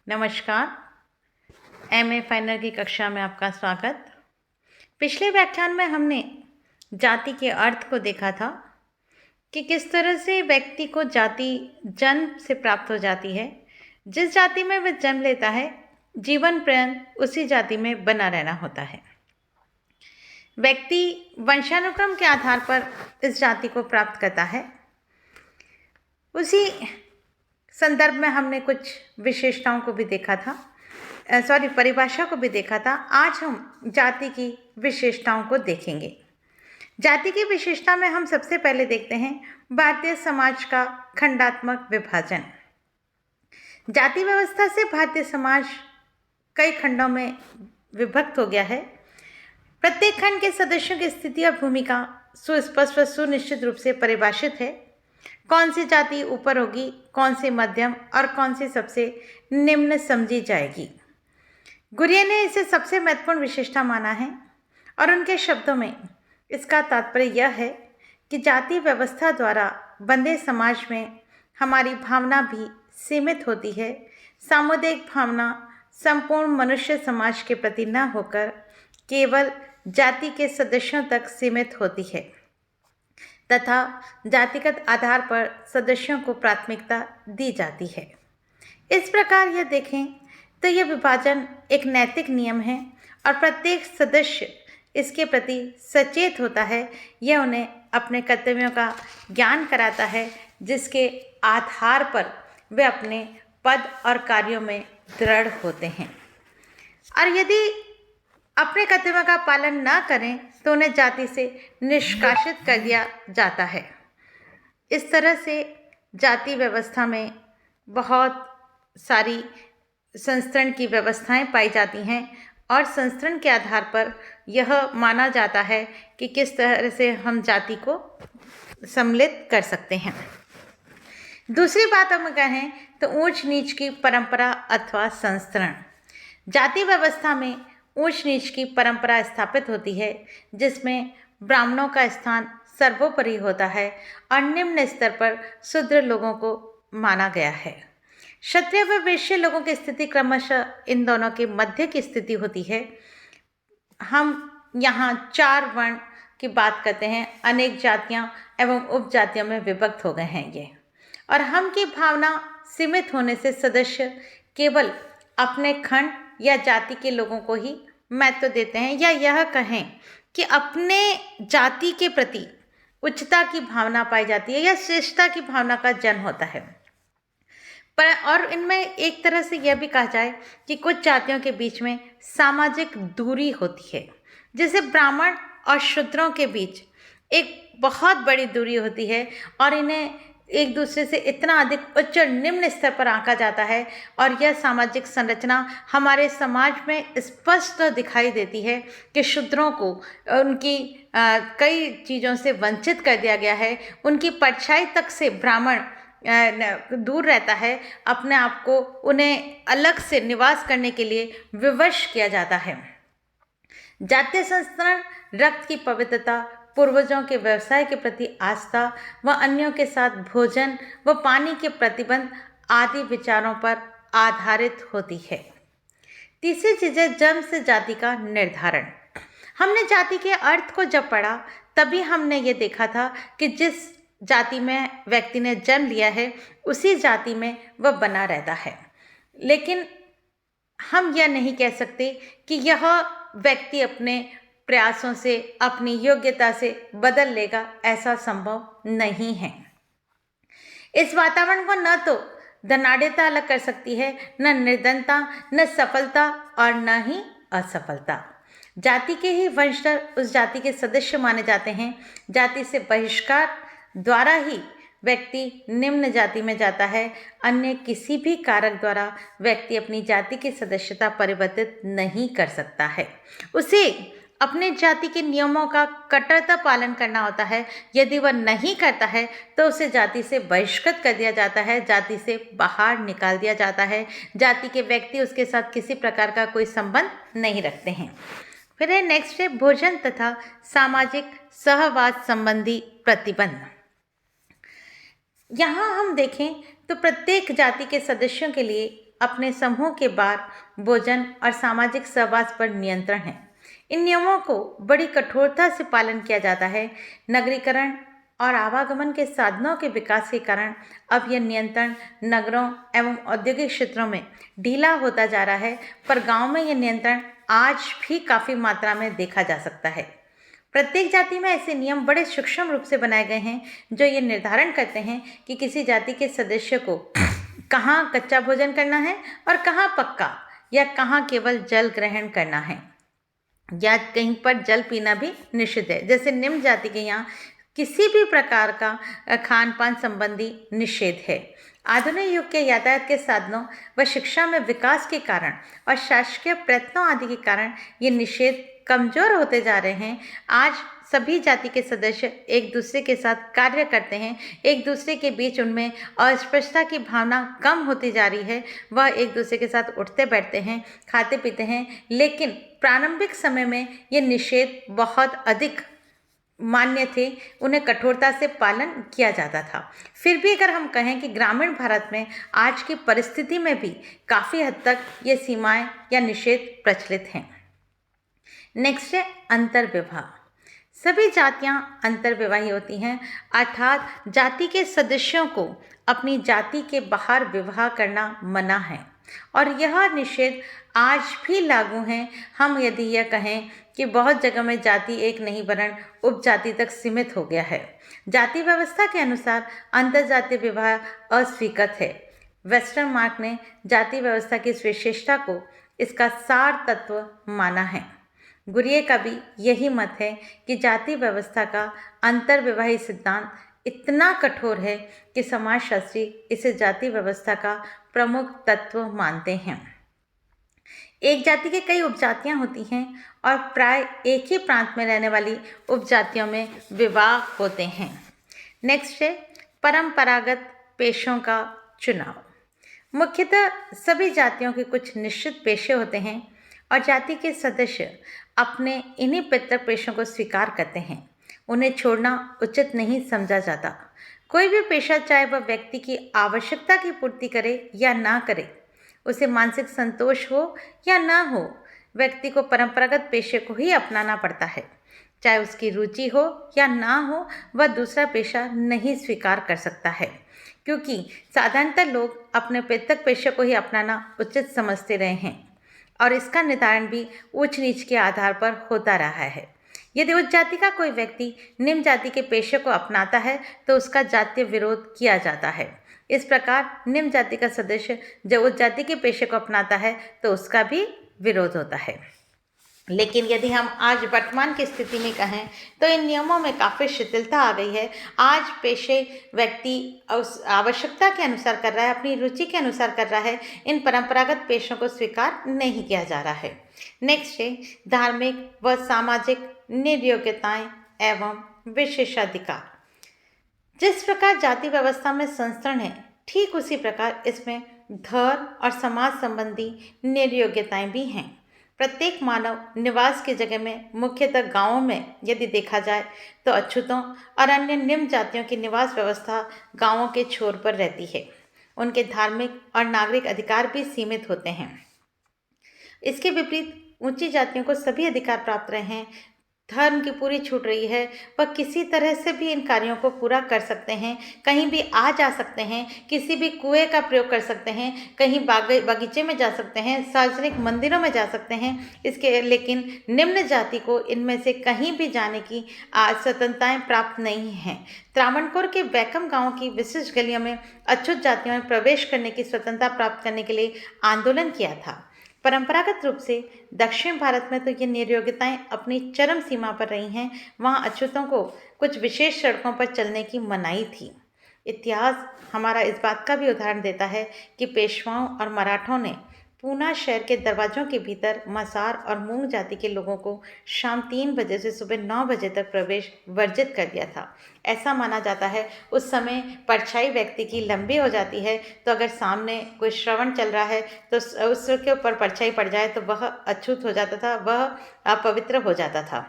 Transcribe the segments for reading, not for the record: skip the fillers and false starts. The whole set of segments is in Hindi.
नमस्कार। एमए फाइनल की कक्षा में आपका स्वागत। पिछले व्याख्यान में हमने जाति के अर्थ को देखा था कि किस तरह से व्यक्ति को जाति जन्म से प्राप्त हो जाती है। जिस जाति में वह जन्म लेता है, जीवन पर्यंत उसी जाति में बना रहना होता है। व्यक्ति वंशानुक्रम के आधार पर इस जाति को प्राप्त करता है। उसी संदर्भ में हमने कुछ विशेषताओं को भी देखा था, परिभाषा को भी देखा था। आज हम जाति की विशेषताओं को देखेंगे। जाति की विशेषता में हम सबसे पहले देखते हैं भारतीय समाज का खंडात्मक विभाजन। जाति व्यवस्था से भारतीय समाज कई खंडों में विभक्त हो गया है। प्रत्येक खंड के सदस्यों की स्थिति और भूमिका सुस्पष्ट व सुनिश्चित रूप से परिभाषित है। कौन सी जाति ऊपर होगी, कौन सी मध्यम और कौन सी सबसे निम्न समझी जाएगी। गुरिये ने इसे सबसे महत्वपूर्ण विशेषता माना है और उनके शब्दों में इसका तात्पर्य यह है कि जाति व्यवस्था द्वारा बंधे समाज में हमारी भावना भी सीमित होती है। सामुदायिक भावना संपूर्ण मनुष्य समाज के प्रति न होकर केवल जाति के सदस्यों तक सीमित होती है तथा जातिगत आधार पर सदस्यों को प्राथमिकता दी जाती है। इस प्रकार यह देखें तो यह विभाजन एक नैतिक नियम है और प्रत्येक सदस्य इसके प्रति सचेत होता है। यह उन्हें अपने कर्तव्यों का ज्ञान कराता है, जिसके आधार पर वे अपने पद और कार्यों में दृढ़ होते हैं। और यदि अपने कर्तव्यों का पालन न करें तो उन्हें जाति से निष्कासित कर दिया जाता है। इस तरह से जाति व्यवस्था में बहुत सारी संस्तरण की व्यवस्थाएं पाई जाती हैं और संस्तरण के आधार पर यह माना जाता है कि किस तरह से हम जाति को सम्मिलित कर सकते हैं। दूसरी बात हम कहें तो ऊंच नीच की परंपरा अथवा संस्तरण। जाति व्यवस्था में ऊंच नीच की परंपरा स्थापित होती है, जिसमें ब्राह्मणों का स्थान सर्वोपरि होता है और निम्न स्तर पर शूद्र लोगों को माना गया है। क्षत्रिय व वैश्य लोगों की स्थिति क्रमशः इन दोनों के मध्य की स्थिति होती है। हम यहाँ 4 वर्ण की बात करते हैं। अनेक जातियाँ एवं उपजातियों में विभक्त हो गए हैं ये, और हम की भावना सीमित होने से सदस्य केवल अपने खंड या जाति के लोगों को ही महत्व देते हैं, या यह कहें कि अपने जाति के प्रति उच्चता की भावना पाई जाती है या श्रेष्ठता की भावना का जन्म होता है। पर और इनमें एक तरह से यह भी कहा जाए कि कुछ जातियों के बीच में सामाजिक दूरी होती है। जैसे ब्राह्मण और शूद्रों के बीच एक बहुत बड़ी दूरी होती है और इन्हें एक दूसरे से इतना अधिक उच्च और निम्न स्तर पर आंका जाता है, और यह सामाजिक संरचना हमारे समाज में स्पष्ट दिखाई देती है कि शूद्रों को उनकी कई चीज़ों से वंचित कर दिया गया है। उनकी परछाई तक से ब्राह्मण दूर रहता है। अपने आप को उन्हें अलग से निवास करने के लिए विवश किया जाता है। जातीय संस्तरण रक्त की पवित्रता, पूर्वजों के व्यवसाय के प्रति आस्था व अन्यों के साथ भोजन व पानी के प्रतिबंध आदि विचारों पर आधारित होती है। तीसरी चीज़ है जन्म से जाति का निर्धारण। हमने जाति के अर्थ को जब पढ़ा तभी हमने ये देखा था कि जिस जाति में व्यक्ति ने जन्म लिया है उसी जाति में वह बना रहता है, लेकिन हम यह नहीं कह सकते कि यह व्यक्ति अपने प्रयासों से, अपनी योग्यता से बदल लेगा। ऐसा संभव नहीं है। इस वातावरण को न तो धनाढ़ता अलग कर सकती है, न निर्धनता, न सफलता और न ही असफलता। जाति के ही वंशधर उस जाति के सदस्य माने जाते हैं। जाति से बहिष्कार द्वारा ही व्यक्ति निम्न जाति में जाता है। अन्य किसी भी कारक द्वारा व्यक्ति अपनी जाति की सदस्यता परिवर्तित नहीं कर सकता है। उसे अपने जाति के नियमों का कट्टरता पालन करना होता है। यदि वह नहीं करता है तो उसे जाति से बहिष्कृत कर दिया जाता है, जाति से बाहर निकाल दिया जाता है। जाति के व्यक्ति उसके साथ किसी प्रकार का कोई संबंध नहीं रखते हैं। फिर है नेक्स्ट है भोजन तथा सामाजिक सहवास संबंधी प्रतिबंध। यहाँ हम देखें तो प्रत्येक जाति के सदस्यों के लिए अपने समूह के बार, भोजन और सामाजिक सहवास पर नियंत्रण है। इन नियमों को बड़ी कठोरता से पालन किया जाता है। नगरीकरण और आवागमन के साधनों के विकास के कारण अब यह नियंत्रण नगरों एवं औद्योगिक क्षेत्रों में ढीला होता जा रहा है, पर गांव में यह नियंत्रण आज भी काफ़ी मात्रा में देखा जा सकता है। प्रत्येक जाति में ऐसे नियम बड़े सूक्ष्म रूप से बनाए गए हैं जो ये निर्धारण करते हैं कि किसी जाति के सदस्य को कहाँ कच्चा भोजन करना है और कहाँ पक्का, या कहाँ केवल जल ग्रहण करना है, या कहीं पर जल पीना भी निषिद्ध है। जैसे निम्न जाति के यहाँ किसी भी प्रकार का खान पान संबंधी निषेध है। आधुनिक युग के यातायात के साधनों व शिक्षा में विकास के कारण और शासकीय प्रयत्नों आदि के कारण ये निषेध कमजोर होते जा रहे हैं। आज सभी जाति के सदस्य एक दूसरे के साथ कार्य करते हैं। एक दूसरे के बीच उनमें अस्पष्टता की भावना कम होती जा रही है। वह एक दूसरे के साथ उठते बैठते हैं, खाते पीते हैं, लेकिन प्रारंभिक समय में ये निषेध बहुत अधिक मान्य थे, उन्हें कठोरता से पालन किया जाता था। फिर भी अगर हम कहें कि ग्रामीण भारत में आज की परिस्थिति में भी काफ़ी हद तक ये सीमाएं या निषेध प्रचलित हैं। नेक्स्ट है अंतर्विवाह। सभी जातियां अंतर्विवाही होती हैं, अर्थात जाति के सदस्यों को अपनी जाति के बाहर विवाह करना मना है और यह निषेध आज भी लागू है। हम यदि यह कहें कि बहुत जगह में जाति एक नहीं वरन उपजाति तक सीमित हो गया है। जाति व्यवस्था के अनुसार अंतर्जातीय विवाह अस्वीकृत है। वेस्टर्न मार्क ने जाति व्यवस्था की इस विशेषता को इसका सार तत्व माना है। गुरिये का भी यही मत है कि जाति व्यवस्था का अंतर्विवाही सिद्धांत इतना कठोर है कि समाजशास्त्री इसे जाति व्यवस्था का प्रमुख तत्व मानते हैं। एक जाति के कई उपजातियां होती हैं और प्राय एक ही प्रांत में रहने वाली उपजातियों में विवाह होते हैं। नेक्स्ट है परंपरागत पेशों का चुनाव। मुख्यतः सभी जातियों के कुछ निश्चित पेशे होते हैं और जाति के सदस्य अपने इन्हीं पितृ पेशों को स्वीकार करते हैं। उन्हें छोड़ना उचित नहीं समझा जाता। कोई भी पेशा, चाहे वह व्यक्ति की आवश्यकता की पूर्ति करे या ना करे, उसे मानसिक संतोष हो या ना हो, व्यक्ति को परंपरागत पेशे को ही अपनाना पड़ता है। चाहे उसकी रुचि हो या ना हो, वह दूसरा पेशा नहीं स्वीकार कर सकता है, क्योंकि साधारणतः लोग अपने पितृ पेशे को ही अपनाना उचित समझते रहे हैं और इसका निर्धारण भी ऊंच नीच के आधार पर होता रहा है। यदि उच्च जाति का कोई व्यक्ति निम्न जाति के पेशे को अपनाता है तो उसका जातीय विरोध किया जाता है। इस प्रकार निम्न जाति का सदस्य जब उच्च जाति के पेशे को अपनाता है तो उसका भी विरोध होता है। लेकिन यदि हम आज वर्तमान की स्थिति में कहें तो इन नियमों में काफ़ी शिथिलता आ गई है। आज पेशे व्यक्ति उस आवश्यकता के अनुसार कर रहा है, अपनी रुचि के अनुसार कर रहा है। इन परंपरागत पेशों को स्वीकार नहीं किया जा रहा है। नेक्स्ट है धार्मिक व सामाजिक निर्योग्यताएं एवं विशेषाधिकार। जिस प्रकार जाति व्यवस्था में संस्करण है, ठीक उसी प्रकार इसमें धर्म और समाज संबंधी निर्योग्यताएं भी हैं। प्रत्येक मानव निवास की जगह में, मुख्यतः गांवों में यदि देखा जाए तो अछूतों और अन्य निम्न जातियों की निवास व्यवस्था गांवों के छोर पर रहती है। उनके धार्मिक और नागरिक अधिकार भी सीमित होते हैं। इसके विपरीत ऊंची जातियों को सभी अधिकार प्राप्त रहे हैं। धर्म की पूरी छूट रही है। वह किसी तरह से भी इन कार्यों को पूरा कर सकते हैं, कहीं भी आ जा सकते हैं, किसी भी कुएं का प्रयोग कर सकते हैं, कहीं बगीचे में जा सकते हैं, सार्वजनिक मंदिरों में जा सकते हैं। लेकिन निम्न जाति को इनमें से कहीं भी जाने की स्वतंत्रताएं प्राप्त नहीं हैं। त्रावणकोर के बैकम गांव की विशिष्ट गलियों में अछूत जातियों में प्रवेश करने की स्वतंत्रता प्राप्त करने के लिए आंदोलन किया था। परंपरागत रूप से दक्षिण भारत में तो ये निर्योग्यताएं अपनी चरम सीमा पर रही हैं। वहाँ अछूतों को कुछ विशेष सड़कों पर चलने की मनाही थी। इतिहास हमारा इस बात का भी उदाहरण देता है कि पेशवाओं और मराठों ने पूना शहर के दरवाजों के भीतर मसार और मूंग जाति के लोगों को शाम 3 बजे से सुबह 9 बजे तक प्रवेश वर्जित कर दिया था। ऐसा माना जाता है उस समय परछाई व्यक्ति की लंबी हो जाती है, तो अगर सामने कोई श्रवण चल रहा है तो उसके ऊपर परछाई पड़ जाए तो वह अछूत हो जाता था, वह अपवित्र हो जाता था।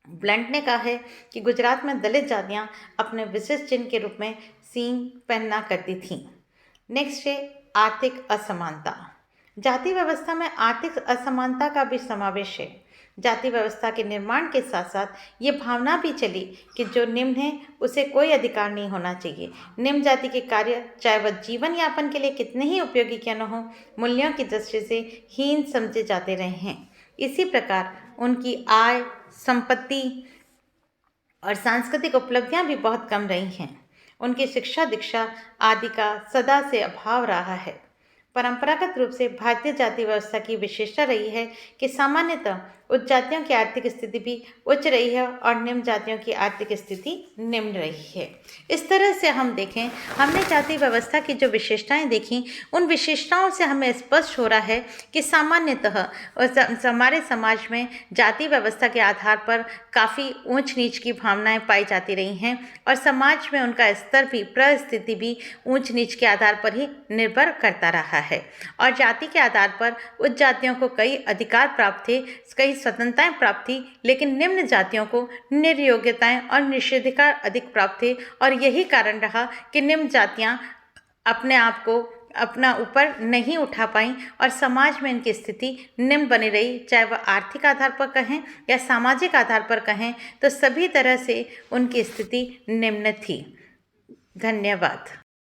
ब्लंट ने कहा है कि गुजरात में दलित जातियाँ अपने विशिष्ट चिन्ह के रूप में सींग पहनना करती थीं। नेक्स्ट है आर्थिक असमानता। जाति व्यवस्था में आर्थिक असमानता का भी समावेश है। जाति व्यवस्था के निर्माण के साथ साथ ये भावना भी चली कि जो निम्न है उसे कोई अधिकार नहीं होना चाहिए। निम्न जाति के कार्य चाहे वह जीवन यापन के लिए कितने ही उपयोगी क्यों न हो, मूल्यों की दृष्टि से हीन समझे जाते रहे हैं। इसी प्रकार उनकी आय, संपत्ति और सांस्कृतिक उपलब्धियां भी बहुत कम रही हैं। उनकी शिक्षा दीक्षा आदि का सदा से अभाव रहा है। परंपरागत रूप से भारतीय जाति व्यवस्था की विशेषता रही है कि सामान्यतः उच्च जातियों की आर्थिक स्थिति भी उच्च रही है और निम्न जातियों की आर्थिक स्थिति निम्न रही है। इस तरह से हम देखें, हमने जाति व्यवस्था की जो विशेषताएं देखी, उन विशेषताओं से हमें स्पष्ट हो रहा है कि सामान्यतः हमारे समाज में जाति व्यवस्था के आधार पर काफ़ी ऊंच नीच की भावनाएं पाई जाती रही हैं और समाज में उनका स्तर भी, परिस्थिति भी ऊंच नीच के आधार पर ही निर्भर करता रहा है। और जाति के आधार पर उच्च जातियों को कई अधिकार प्राप्त थे, कई स्वतंत्रताएं प्राप्त थी, लेकिन निम्न जातियों को निर्योग्यताएं और निषेधाधिकार अधिक प्राप्त थे। और यही कारण रहा कि निम्न जातियां अपने आप को अपना ऊपर नहीं उठा पाई और समाज में इनकी स्थिति निम्न बनी रही। चाहे वह आर्थिक आधार पर कहें या सामाजिक आधार पर कहें, तो सभी तरह से उनकी स्थिति निम्न थी। धन्यवाद।